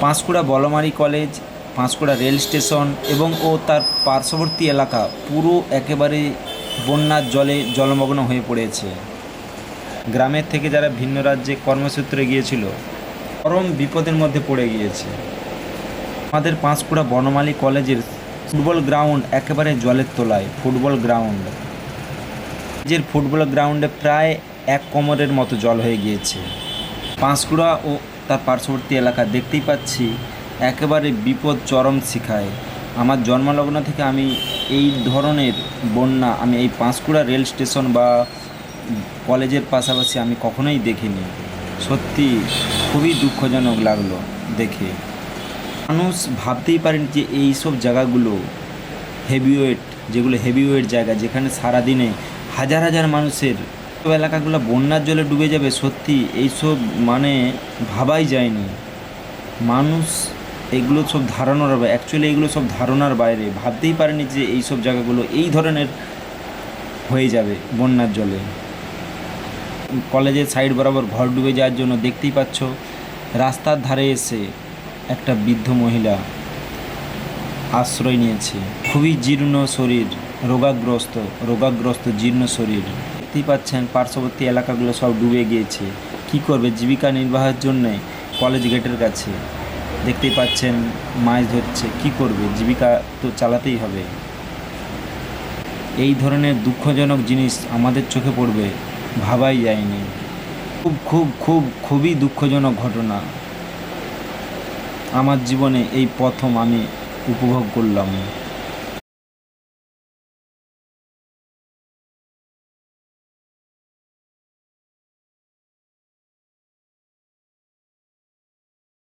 Panskura Balmari college, Panskura rail station এবং তার পার্শ্ববর্তী এলাকা পুরো একেবারে বন্যার জলে জলমগ্ন হয়ে পড়েছে। গ্রামের থেকে যারা ভিন্ন রাজ্যে কর্মসূত্রে গিয়েছিল চরম বিপদের মধ্যে পড়ে গিয়েছে। আমাদের পাঁশকুড়া বনমালী কলেজের ফুটবল গ্রাউন্ড একেবারে জলের তলায়। ফুটবল গ্রাউন্ডে প্রায় 1 কোমরের মতো জল হয়ে গিয়েছে। পাঁশকুড়া ও তার পার্শ্ববর্তী এলাকা দেখতেই পাচ্ছি একেবারে বিপদ চরম শিখায়। আমার জন্মলগ্ন থেকে আমি এই ধরনের বন্যা আমি এই পাঁশকুড়া রেল স্টেশন বা কলেজের পাশাপাশি আমি কখনোই দেখিনি। সত্যি খুবই দুঃখজনক লাগলো দেখে। মানুষ ভাবতেই পারেন যে এই সব জায়গাগুলো হেভিওয়েট জায়গা, যেখানে সারাদিনে হাজার হাজার মানুষের এলাকাগুলো বন্যার জলে ডুবে যাবে। সত্যি এইসব ভাবাই যায়নি। মানুষ এগুলো সব এগুলো সব ধারণার বাইরে। ভাবতেই পারেনি যে এই সব জায়গাগুলো এই ধরনের হয়ে যাবে বন্যার জলে। কলেজের সাইড বরাবর ঘর ডুবে যাওয়ার জন্য দেখতেই পাচ্ছ রাস্তার ধারে এসে একটা বৃদ্ধ মহিলা আশ্রয় নিয়েছে। খুবই জীর্ণ শরীর, রোগাগ্রস্ত জীর্ণ শরীর। দেখতেই পাচ্ছেন পার্শ্ববর্তী এলাকাগুলো সব ডুবে গিয়েছে। কি করবে জীবিকা নির্বাহের জন্যে কলেজ গেটের কাছে দেখতেই পাচ্ছেন মাছ ধরছে। কি করবে, জীবিকা তো চালাতেই হবে। এই ধরনের দুঃখজনক জিনিস আমাদের চোখে পড়বে ভাবাই যায়নি। খুবই দুঃখজনক ঘটনা। আমার জীবনে এই প্রথম আমি উপভোগ করলাম।